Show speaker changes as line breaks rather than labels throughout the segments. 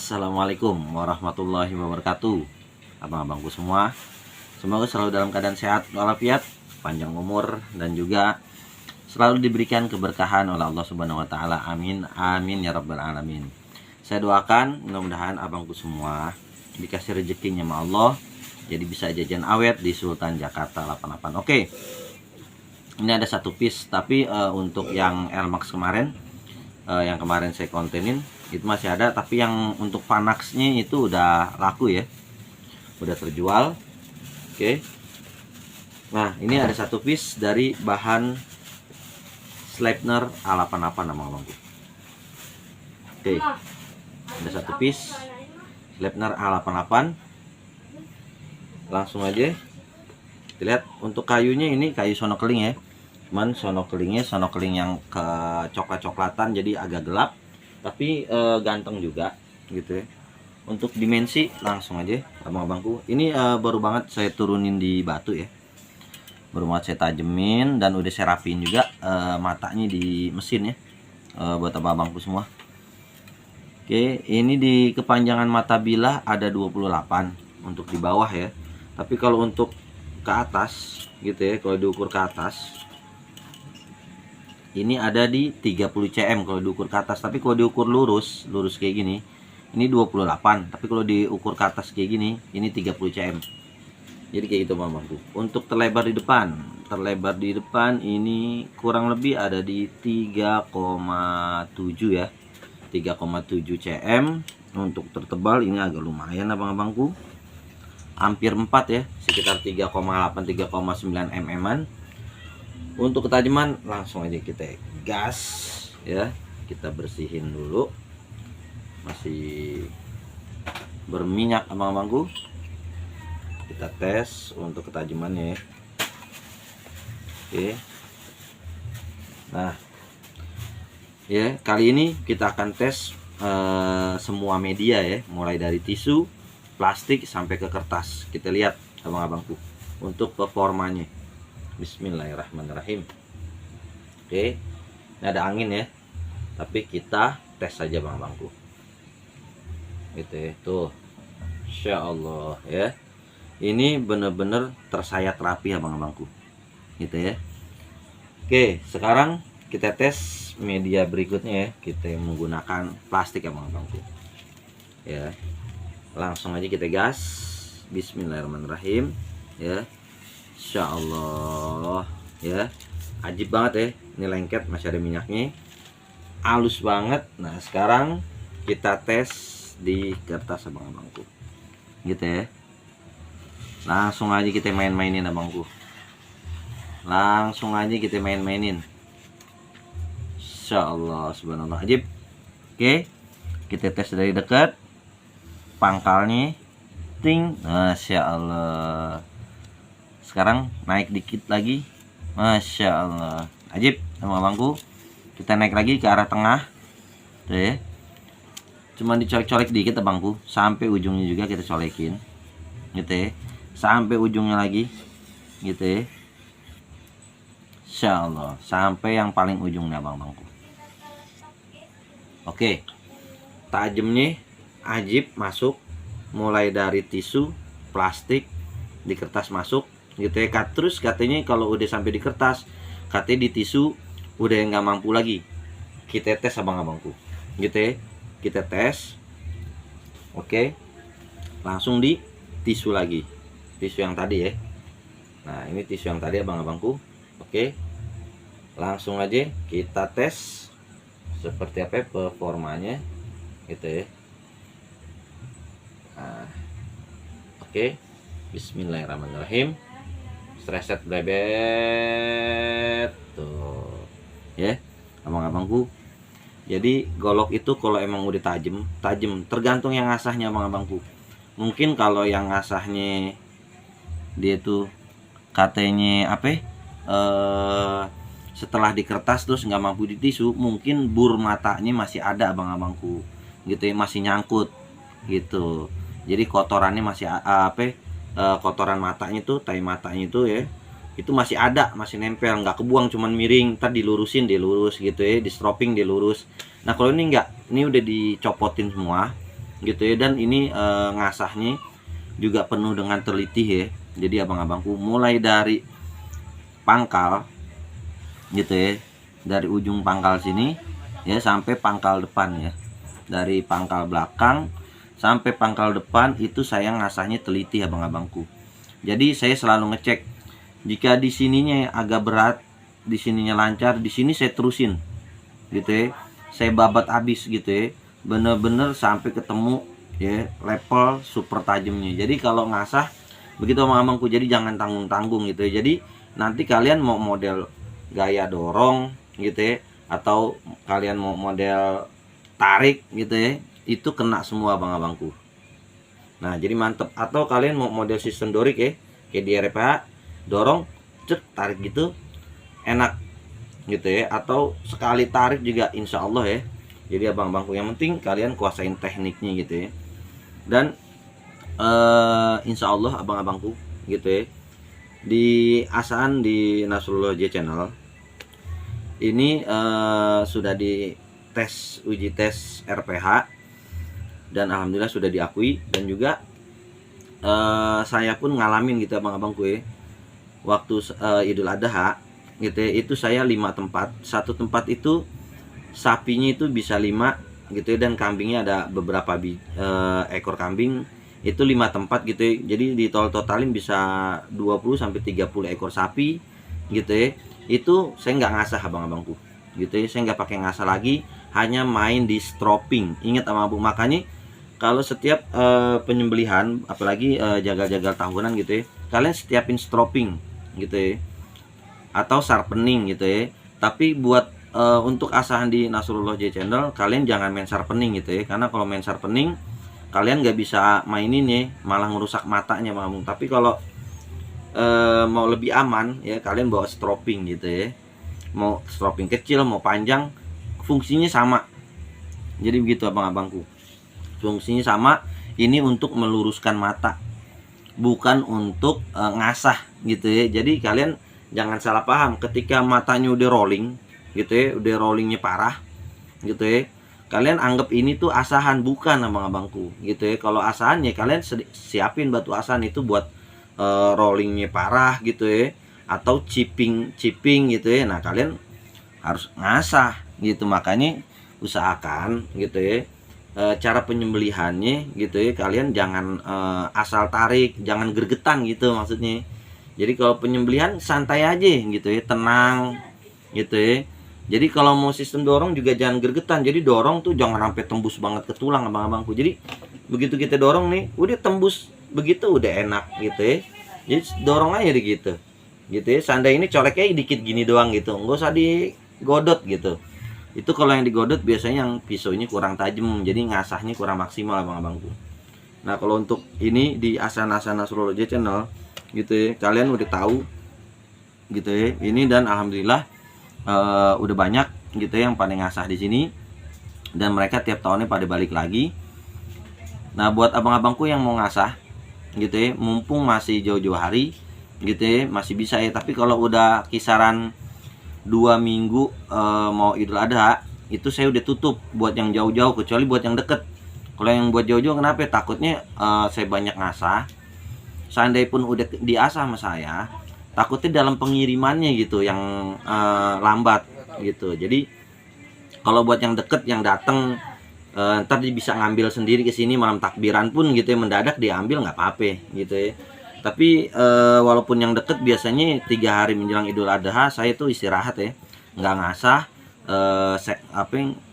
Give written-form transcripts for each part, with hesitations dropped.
Assalamualaikum warahmatullahi wabarakatuh. Abang-abangku semua, semoga selalu dalam keadaan sehat walafiat, panjang umur, dan juga selalu diberikan keberkahan oleh Allah Subhanahu wa taala. Amin amin ya rabbal alamin. Saya doakan mudah-mudahan abangku semua dikasih rezekinya sama Allah, jadi bisa jajan awet di Sultan Jakarta 88. Oke. Ini ada satu piece, tapi untuk yang Air Max kemarin, yang kemarin saya kontenin itu masih ada, tapi yang untuk Panaxnya itu udah laku ya, udah terjual. Oke. Nah, ini ada satu piece dari bahan Sleipner A88 nama abangku. Oke. Ada satu piece Sleipner A88. Langsung aja kita lihat. Untuk kayunya ini kayu sonokeling ya. Cuman sonokelingnya sonokeling yang ke coklat-coklatan, jadi agak gelap tapi ganteng juga gitu ya. Untuk dimensi langsung aja abang-abangku. Ini baru banget saya turunin di batu ya. Baru banget saya tajemin dan udah saya rapiin juga matanya di mesin ya, buat abang-abangku semua. Oke, ini di kepanjangan mata bilah ada 28 untuk di bawah ya. Tapi kalau untuk ke atas gitu ya, kalau diukur ke atas ini ada di 30 cm kalau diukur ke atas. Tapi kalau diukur lurus kayak gini, ini 28. Tapi kalau diukur ke atas kayak gini, ini 30 cm. Jadi kayak gitu bangku. Untuk terlebar di depan ini kurang lebih ada di 3,7 ya. 3,7 cm. Untuk tertebal ini agak lumayan abang-abangku. Hampir 4 ya, sekitar 3,8 3,9 mm. Untuk ketajaman langsung aja kita gas ya. Kita bersihin dulu, masih berminyak abang-abangku. Kita tes untuk ketajamannya ya. Oke. Nah ya, kali ini kita akan tes semua media ya, mulai dari tisu, plastik sampai ke kertas. Kita lihat abang-abangku untuk performanya. Bismillahirrahmanirrahim. Oke, ini ada angin ya, tapi kita tes saja bang-bangku gitu ya. Tuh, Insya Allah ya, ini bener-bener tersayat rapi ya bang-bangku gitu ya. Oke, sekarang kita tes media berikutnya ya. Kita menggunakan plastik ya bang-bangku ya. Langsung aja kita gas. Bismillahirrahmanirrahim ya. Insya Allah ya, ajib banget ya. Ini lengket, masih ada minyaknya, halus banget. Nah sekarang kita tes di kertas abang-abangku gitu ya. Langsung aja kita main-mainin abangku, langsung aja kita main-mainin. Insya Allah subhanallah ajib. Oke, kita tes dari dekat pangkalnya, ting. Masya Allah. Sekarang naik dikit lagi, Masya Allah ajib sama abangku. Kita naik lagi ke arah tengah tuh ya. Cuman dicolek-colek dikit abangku, sampai ujungnya juga kita colekin gitu ya, sampai ujungnya lagi gitu ya. Insya Allah sampai yang paling ujungnya abang-abangku. Oke, tajamnya ajib masuk, mulai dari tisu, plastik, di kertas masuk gitu ya. Terus katanya kalau udah sampai di kertas, katanya di tisu udah nggak mampu lagi. Kita tes abang-abangku gitu ya. Kita tes. Oke, langsung di tisu lagi, tisu yang tadi ya. Nah ini tisu yang tadi abang-abangku. Oke, langsung aja kita tes seperti apa performanya gitu ya. Nah, oke, Bismillahirrahmanirrahim. Reset blebet tuh ya abang-abangku. Jadi golok itu kalau emang udah tajam tergantung yang ngasahnya abang-abangku. Mungkin kalau yang ngasahnya dia tuh katanya apa setelah di kertas terus nggak mampu di tisu, mungkin bur matanya masih ada abang-abangku gitu ya, masih nyangkut gitu. Jadi kotorannya masih kotoran matanya tuh, tai matanya itu ya, itu masih ada, masih nempel, nggak kebuang, cuman miring. Ntar dilurusin, dilurus gitu ya, di stropping dilurus. Nah kalau ini enggak, ini udah dicopotin semua gitu ya. Dan ini ngasahnya juga penuh dengan teliti ya. Jadi abang-abangku mulai dari pangkal gitu ya, dari ujung pangkal sini ya sampai pangkal depan ya, dari pangkal belakang sampai pangkal depan itu saya ngasahnya teliti abang-abangku. Jadi saya selalu ngecek, jika di sininya agak berat, di sininya lancar, di sini saya terusin gitu ya, saya babat habis gitu ya, bener-bener sampai ketemu ya level super tajamnya. Jadi kalau ngasah begitu abang-abangku, jadi jangan tanggung-tanggung gitu ya. Jadi nanti kalian mau model gaya dorong gitu ya, atau kalian mau model tarik gitu ya, itu kena semua abang-abangku. Nah jadi mantep. Atau kalian mau model sistem dorik ya, kayak di RPH, dorong cek tarik gitu enak gitu ya, atau sekali tarik juga insya Allah ya. Jadi abang-abangku yang penting kalian kuasain tekniknya gitu ya. Dan insya Allah abang-abangku gitu ya, di Asan di Nasrullah J Channel ini sudah di tes, uji tes RPH, dan alhamdulillah sudah diakui. Dan juga saya pun ngalamin gitu abang-abangku ya, waktu Idul Adha gitu ya, itu saya 5 tempat. Satu tempat itu sapinya itu bisa 5 gitu ya, dan kambingnya ada beberapa ekor kambing, itu 5 tempat gitu ya. Jadi di totalin bisa 20 sampai 30 ekor sapi gitu ya. Itu saya nggak ngasah abang-abangku gitu ya, saya nggak pakai ngasah lagi, hanya main di stroping. Ingat abang-abang, makanya kalau setiap penyembelihan, apalagi jagal-jagal tahunan gitu ya, kalian setiapin stroping gitu ya, atau sharpening gitu ya. Tapi buat untuk asahan di Nasrullah J Channel, kalian jangan main sharpening gitu ya, karena kalau main sharpening kalian nggak bisa mainin ya, malah ngerusak matanya abang. Tapi kalau mau lebih aman ya, kalian bawa stroping gitu ya, mau stroping kecil mau panjang, fungsinya sama. Jadi begitu abang-abangku, fungsinya sama. Ini untuk meluruskan mata, bukan untuk ngasah gitu ya. Jadi kalian jangan salah paham, ketika matanya udah rolling gitu ya, udah rollingnya parah gitu ya, kalian anggap ini tuh asahan. Bukan abang-abangku gitu ya. Kalau asahan ya kalian siapin batu asahan itu buat rollingnya parah gitu ya, atau chipping gitu ya. Nah kalian harus ngasah gitu. Makanya usahakan gitu ya, cara penyembelihannya gitu ya, kalian jangan asal tarik, jangan gergetan gitu maksudnya. Jadi kalau penyembelihan santai aja gitu ya, tenang gitu ya. Jadi kalau mau sistem dorong juga jangan gergetan. Jadi dorong tuh jangan sampai tembus banget ke tulang abang-abangku. Jadi begitu kita dorong nih, udah tembus begitu udah enak gitu ya. Jadi dorong aja gitu ya. Seandainya ini coleknya dikit gini doang gitu, nggak usah digodot gitu. Itu kalau yang digodot biasanya yang pisaunya kurang tajam, jadi ngasahnya kurang maksimal abang-abangku. Nah kalau untuk ini di Asan Nasrullah J Channel gitu ya, kalian udah tahu gitu ya ini. Dan alhamdulillah udah banyak gitu ya yang pada ngasah di sini, dan mereka tiap tahunnya pada balik lagi. Nah buat abang-abangku yang mau ngasah gitu ya, mumpung masih jauh-jauh hari gitu ya, masih bisa ya. Tapi kalau udah kisaran 2 minggu mau Idul Adha, itu saya udah tutup buat yang jauh-jauh, kecuali buat yang deket. Kalau yang buat jauh-jauh kenapa? Takutnya saya banyak ngasah, seandainya pun udah diasah sama saya, takutnya dalam pengirimannya gitu yang lambat gitu. Jadi kalau buat yang deket, yang dateng ntar dia bisa ngambil sendiri ke sini, malam takbiran pun gitu ya, mendadak diambil nggak apa-apa gitu ya. Tapi walaupun yang deket, biasanya 3 hari menjelang Idul Adha saya tuh istirahat ya, nggak ngasah,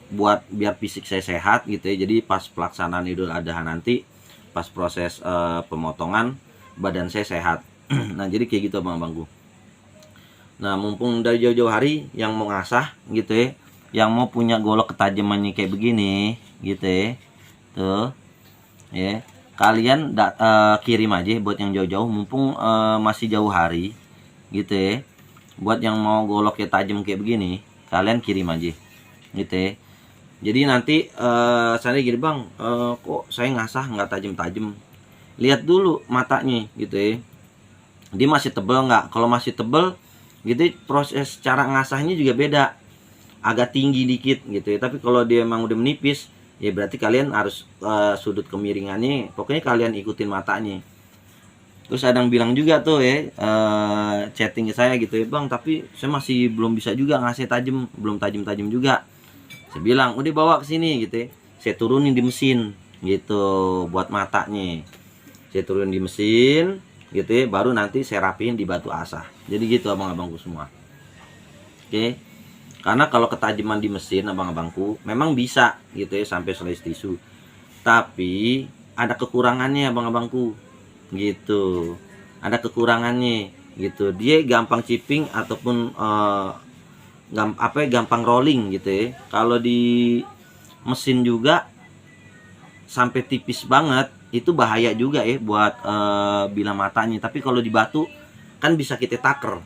buat biar fisik saya sehat gitu ya. Jadi pas pelaksanaan Idul Adha nanti, pas proses pemotongan, badan saya sehat. Nah jadi kayak gitu abang-abangku. Nah mumpung dari jauh-jauh hari yang mau ngasah gitu ya, yang mau punya golok ketajamannya kayak begini gitu ya, tuh ya, kalian kirim aja buat yang jauh-jauh, mumpung masih jauh hari gitu ya. Buat yang mau golok kayak tajam kayak begini, kalian kirim aja gitu ya. Jadi nanti saya gini bang, kok saya ngasah nggak tajam-tajam, lihat dulu matanya gitu ya, dia masih tebel nggak. Kalau masih tebel gitu, proses cara ngasahnya juga beda, agak tinggi dikit gitu ya. Tapi kalau dia emang udah menipis, ya berarti kalian harus sudut kemiringannya pokoknya kalian ikutin matanya. Terus ada yang bilang juga tuh ya, chatting ke saya gitu ya, bang tapi saya masih belum bisa juga ngasih tajam, belum tajam-tajam juga. Saya bilang udah bawa ke sini gitu ya, saya turunin di mesin gitu buat matanya, saya turunin di mesin gitu ya, baru nanti saya rapiin di batu asah. Jadi gitu abang-abangku semua. Oke, karena kalau ketajaman di mesin abang-abangku memang bisa gitu ya sampai slice tisu, tapi ada kekurangannya abang-abangku gitu, ada kekurangannya gitu, dia gampang chipping ataupun gampang rolling gitu ya. Kalau di mesin juga sampai tipis banget itu bahaya juga ya buat bilah matanya. Tapi kalau di batu kan bisa kita taker,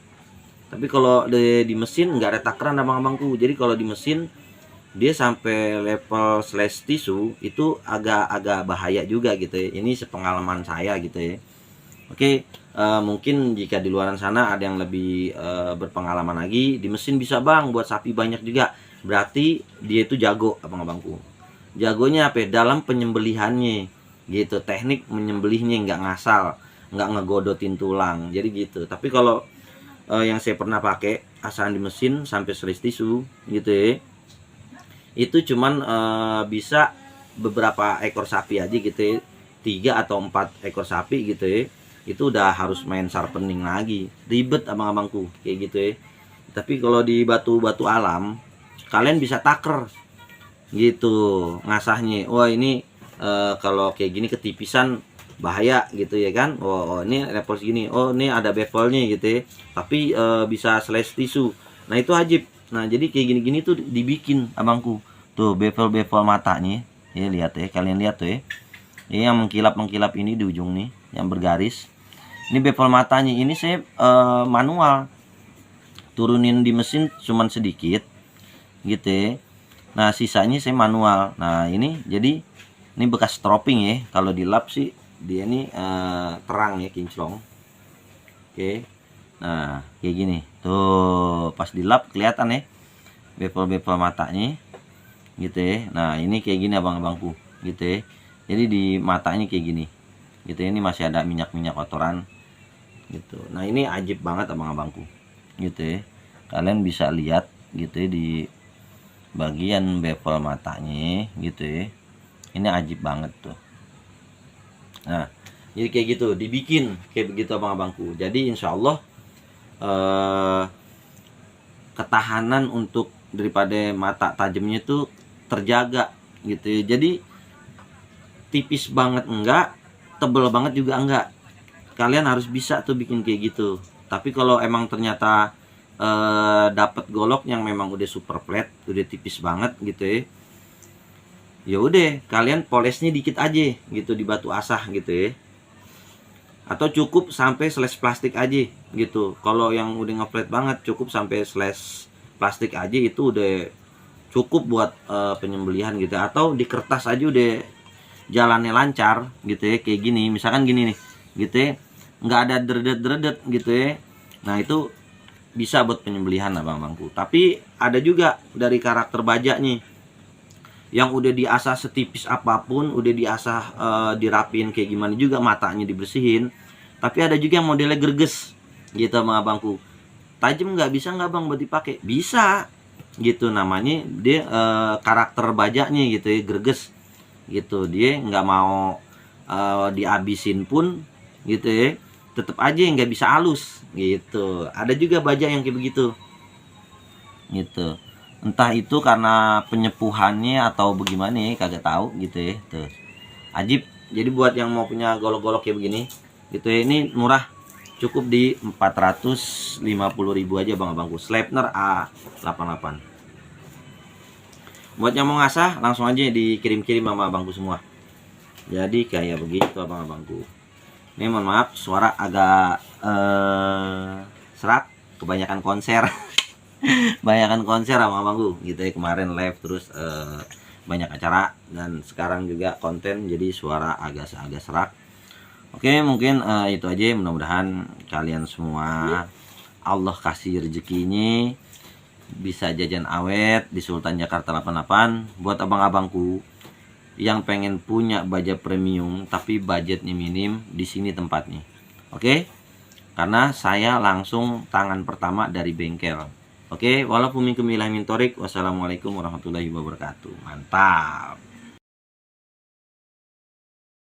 tapi kalau di mesin nggak ada takeran abang-abangku. Jadi kalau di mesin dia sampai level slash tisu itu agak bahaya juga gitu ya. Ini sepengalaman saya gitu ya. Oke, mungkin jika di luaran sana ada yang lebih berpengalaman lagi, di mesin bisa bang buat sapi banyak juga, berarti dia itu jago abang-abangku. Jagonya apa ya? Dalam penyembelihannya gitu, teknik menyembelihnya nggak ngasal, nggak ngegodotin tulang, jadi gitu. Tapi kalau yang saya pernah pakai asahan di mesin sampai slash tisu gitu ya, itu cuman bisa beberapa ekor sapi aja gitu ya, 3 atau 4 ekor sapi gitu ya, itu udah harus main sharpening lagi, ribet abang-abangku kayak gitu ya. Tapi kalau di batu-batu alam kalian bisa taker gitu ngasahnya, wah ini kalau kayak gini ketipisan bahaya gitu ya kan, oh ini level segini, oh ini ada bevelnya gitu ya, tapi bisa slash tisu, nah itu ajib. Nah jadi kayak gini-gini tuh dibikin abangku tuh bevel-bevel matanya ya, lihat ya, kalian lihat tuh ya, ini yang mengkilap ini di ujung nih yang bergaris, ini bevel matanya. Ini saya manual turunin di mesin cuman sedikit gitu ya, nah sisanya saya manual. Nah ini jadi ini bekas stropping ya, kalau di lap sih dia ini terang ya, kinclong. Oke, nah kayak gini tuh pas di lap kelihatan ya bevel-bevel matanya gitu ya. Nah ini kayak gini abang-abangku gitu ya, jadi di matanya kayak gini gitu ya, ini masih ada minyak-minyak kotoran gitu. Nah ini ajib banget abang-abangku gitu ya, kalian bisa lihat gitu ya di bagian bevel matanya gitu ya, ini ajib banget tuh. Nah jadi kayak gitu dibikin kayak begitu abang-abangku. Jadi insya Allah ketahanan untuk daripada mata tajamnya itu terjaga gitu ya. Jadi tipis banget enggak, tebel banget juga enggak, kalian harus bisa tuh bikin kayak gitu. Tapi kalau emang ternyata dapat golok yang memang udah super flat, udah tipis banget gitu ya, ya udah kalian polesnya dikit aja gitu di batu asah gitu ya, atau cukup sampai slash plastik aja gitu. Kalau yang udah ngeflat banget cukup sampai slash plastik aja, itu udah cukup buat penyembelihan gitu. Atau di kertas aja udah jalannya lancar gitu ya, kayak gini misalkan gini nih gitu ya, nggak ada dredet gitu ya. Nah itu bisa buat penyembelihan abang-abangku. Tapi ada juga dari karakter bajaknya yang udah diasah setipis apapun, udah diasah dirapin kayak gimana juga, matanya dibersihin, tapi ada juga yang modelnya gerges gitu abang-abangku. Tajam nggak bisa nggak bang buat dipakai? Bisa gitu, namanya dia karakter bajaknya gitu ya, gerges gitu. Dia nggak mau dihabisin pun gitu ya, tetap aja nggak bisa halus gitu. Ada juga bajak yang kayak begitu gitu, entah itu karena penyepuhannya atau bagaimana ya, kagak tahu gitu ya. Tuh ajib. Jadi buat yang mau punya golok-golok kayak begini gitu ya, ini murah, cukup di 450.000 aja bang-abangku, Sleipner A88. Buat yang mau ngasah langsung aja dikirim-kirim sama abangku semua. Jadi kayak begitu abang-abangku. Ini mohon maaf suara agak serak, kebanyakan konser. Banyakan konser sama abangku gitu ya, kemarin live terus banyak acara, dan sekarang juga konten, jadi suara agak serak. Oke, mungkin itu aja. Mudah-mudahan kalian semua Allah kasih rezekinya bisa jajan awet di Sultan Jakarta 88. Buat abang-abangku yang pengen punya baja premium tapi budgetnya minim, di sini tempatnya. Oke? Karena saya langsung tangan pertama dari bengkel. Oke, walaupun minkum ilahi min thoriq. Wassalamualaikum warahmatullahi wabarakatuh. Mantap.